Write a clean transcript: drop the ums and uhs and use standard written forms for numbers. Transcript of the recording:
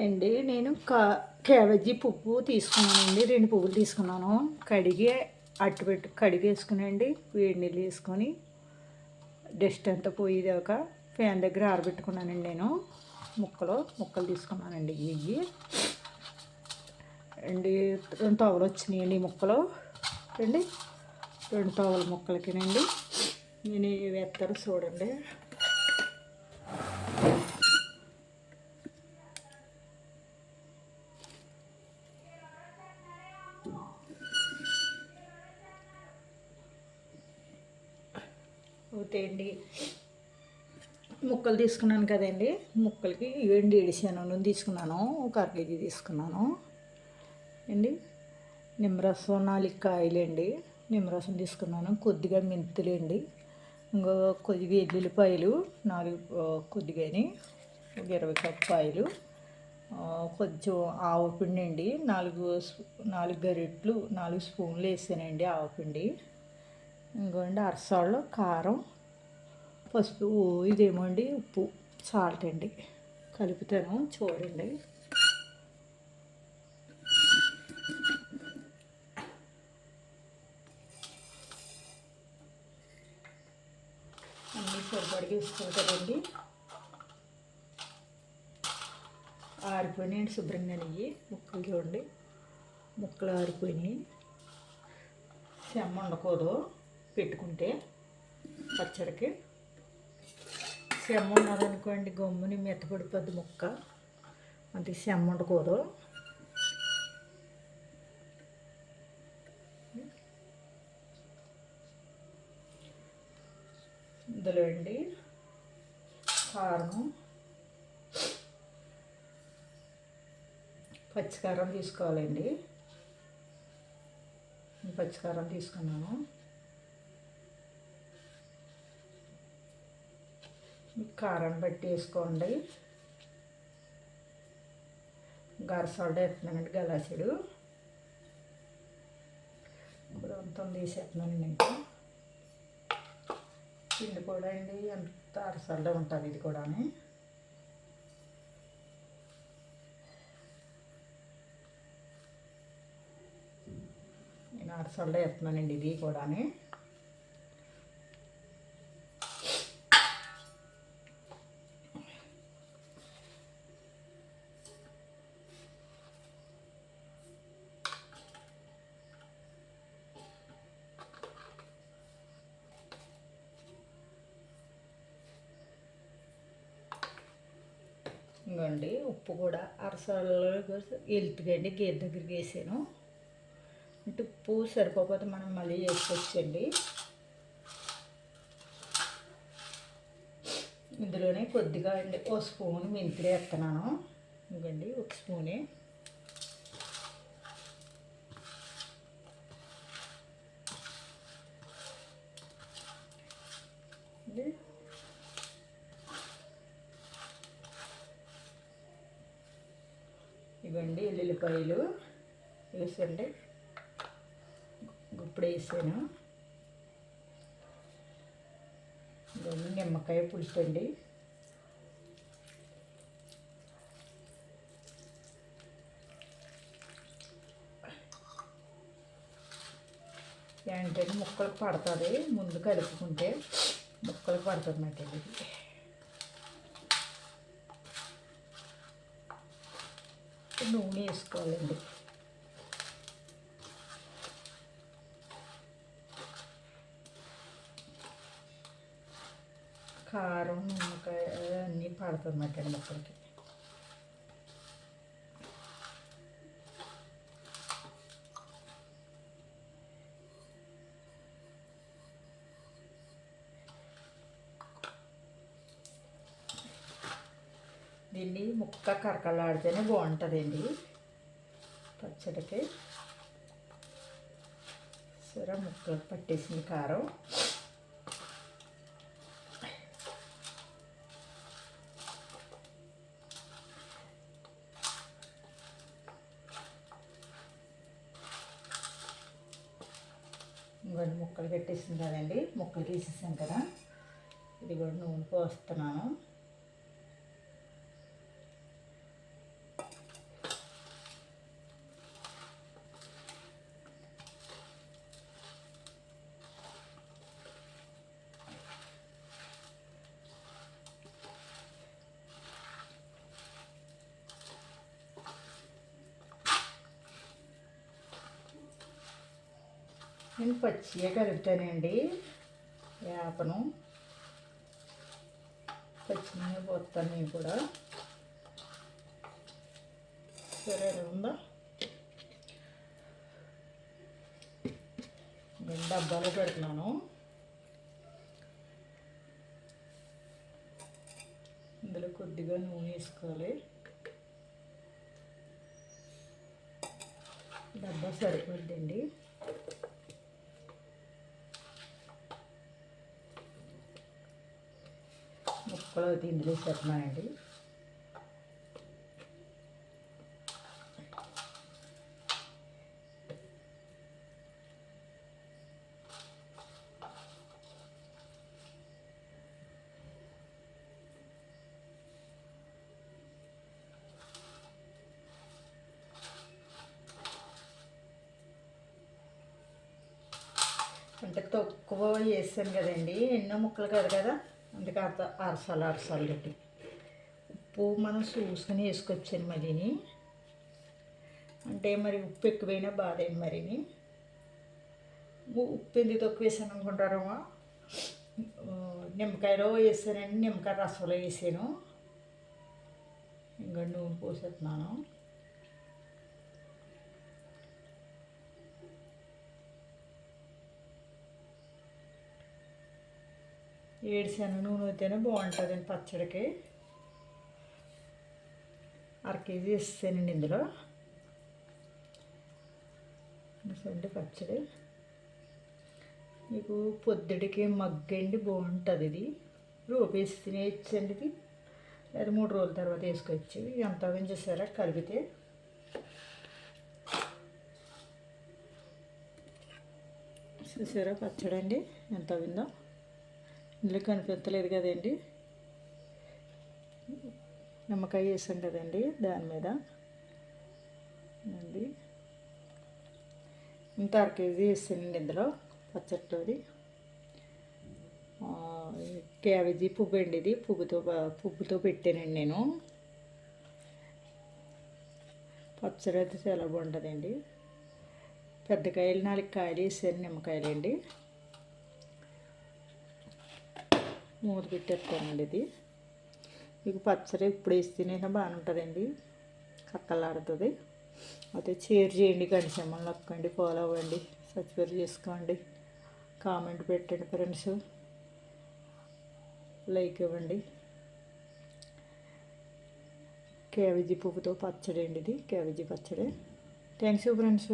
అండి నేను క్యాబేజీ పువ్వు తీసుకున్నానండి. 2 పువ్వులు తీసుకున్నాను. కడిగి కడిగేసుకునండి. వేడి నీళ్ళు వేసుకొని డస్ట్ అంతా పోయేదాకా ఫ్యాన్ దగ్గర ఆరబెట్టుకున్నానండి. నేను ముక్కలు తీసుకున్నానండి. ఇవి అండి 2 తవలు వచ్చినాయండి. ముక్కలు అండి 2 తవల ముక్కలకినండి నేను వేస్తారు చూడండి. అవుతాయండి. ముక్కలు తీసుకున్నాను కదండి. ముక్కలకి ఇవండి ఏడిశాను తీసుకున్నాను. ఒక 1/2 కేజీ తీసుకున్నాను అండి. నిమ్మరసం 4 కాయలండి. నిమ్మరసం తీసుకున్నాను. కొద్దిగా మెంతులండి. ఇంకో కొద్దిగా ఎల్లుల్లిపాయలు 4 కొద్దిగాని ఒక 20 కప్పాయలు. కొంచెం ఆవపిండి అండి 4 గరిటెలు 4 స్పూన్లు వేసానండి ఆవపిండి. ఇంకోండి అరసాళ్ళు కారం, పసుపు, ఇదేమో అండి ఉప్పు, సాల్ట్ అండి కలుపుతాను చూడండి. అన్నీ సరిపడిగా వేసుకోవాలండి. ఆరిపోయినాయండి శుభ్రంగా నెయ్యి ముక్కలు చూడండి. ముక్కలు ఆరిపోయినాయి. చెమ్మ ఉండకూడదు పెట్టుకుంటే పచ్చడికి. చెమ్మ ఉన్నదనుకోండి గమ్ముని మెత్తపడిపోద్ది ముక్క. అందుకే చెమ్మ ఉండకూడదు. ఇందులో అండి కారం, పచ్చికారం తీసుకోవాలండి. పచ్చికారం తీసుకున్నాను. కారం బట్టి వేసుకోండి. గరసాల్ట్ వేస్తున్నానండి. గలాసుడు అంతా తీసేస్తున్నానండి. ఇంకా పిండి కూడా అండి ఎంత అరసాల్లో ఉంటుంది ఇది కూడా. నేను అరసాల్లో వేస్తున్నానండి ఇది కూడా. ఇంకోండి ఉప్పు కూడా అరసాల్లో వెళ్తుందండి. గేదె దగ్గరికి వేసాను అంటే ఉప్పు సరిపోతే మనం మళ్ళీ వేసుకోవచ్చండి. ఇందులోనే కొద్దిగా అండి 1 స్పూన్ మెంతులు వేస్తున్నాను. ఇంకోండి 1 స్పూనే. ఇవ్వండి ఎల్లుల్లిపాయలు వేసండి. ఇప్పుడు వేసాను. ఇవన్నీ నిమ్మకాయ పులుసు అండి. ఏంటంటే ముక్కలకు పడుతుంది. ముందు కలుపుకుంటే ముక్కలకు పడుతుంది అన్నమాట. ఇది నూనె వేసుకోవాలండి. కారం, నిమ్మకాయ అన్నీ పడుతుంది అన్నమాట ముక్కలకి. దీన్ని ముక్క కరకలాడితేనే బాగుంటుందండి పచ్చడికి. సరే ముక్కలకు పట్టేసింది కారం. ఇంకొన్ని ముక్కలు పెట్టేసింది కదండి. ముక్కలు తీసేసాను కదా. ఇది కూడా నూనె పోస్తున్నాను. నేను పచ్చిగా కలుపుతానండి. వేపను పచ్చిగా పోతాను నేను కూడా. సరే ఉందా, నేను డబ్బాలో పెడుతున్నాను. ఇందులో కొద్దిగా నూనె వేసుకోవాలి. డబ్బా సరిపోద్దండి. ముక్కలు అయితే ఇందులో వేసేస్తున్నానండి. అంటే తక్కువ వేసాను కదండి, ఎన్నో ముక్కలు కాదు కదా, అందుకే అరసాలు పెట్టి. ఉప్పు మనం చూసుకొని వేసుకొచ్చాను మళ్ళీని. అంటే మరి ఉప్పు ఎక్కువైనా బాధేండి మరిని. ఉప్పు ఎందుకు తక్కువ వేసాను అనుకుంటారేమో. నిమ్మకాయలో వేసానండి, నిమ్మకాయ రసంలో వేసాను. ఇంకా నూనె పోసేస్తున్నాను. ఏడుశనగ నూనె అయితేనే బాగుంటుందండి పచ్చడికి. 1/2 కేజీ వేస్తానండి ఇందులో. చూడండి పచ్చడి మీకు పొద్దుడికి మగ్గండి బాగుంటుంది. ఇది రోపు వేసి తినేయచ్చండి. ఇది లేదా 3 రోజుల తర్వాత వేసుకోవచ్చు. ఎంత అవింది చూసారా కలిపితే. చూసారా పచ్చడి అండి ఎంత అవిందో. ఇందులో కనిపించలేదు కదండి, నిమ్మకాయ వేసాం కదండి దాని మీద ఉంది. ఇంత 1/2 కేజీ వేసానండి ఇందులో పచ్చడితోది. క్యాబేజీ పువ్వు అండి, ఇది పువ్వుతో పెట్టానండి నేను. పచ్చడి అయితే చాలా బాగుంటుందండి. పెద్ద కాయలు 4 కాయలు వేసాను, నిమ్మకాయలండి. మూత పెట్టేస్తానండి. ఇది మీకు పచ్చడి ఇప్పుడు వేస్తేనే బాగానే ఉంటుందండి, కక్కలాడుతుంది. అయితే షేర్ చేయండి, గంటసేమని నొక్కండి, ఫాలో అవ్వండి, సబ్స్క్రైబ్ చేసుకోండి, కామెంట్ పెట్టండి ఫ్రెండ్స్, లైక్ ఇవ్వండి. క్యాబేజీ పువ్వుతో పచ్చడి అండి ఇది, క్యాబేజీ పచ్చడి. Thanks friends.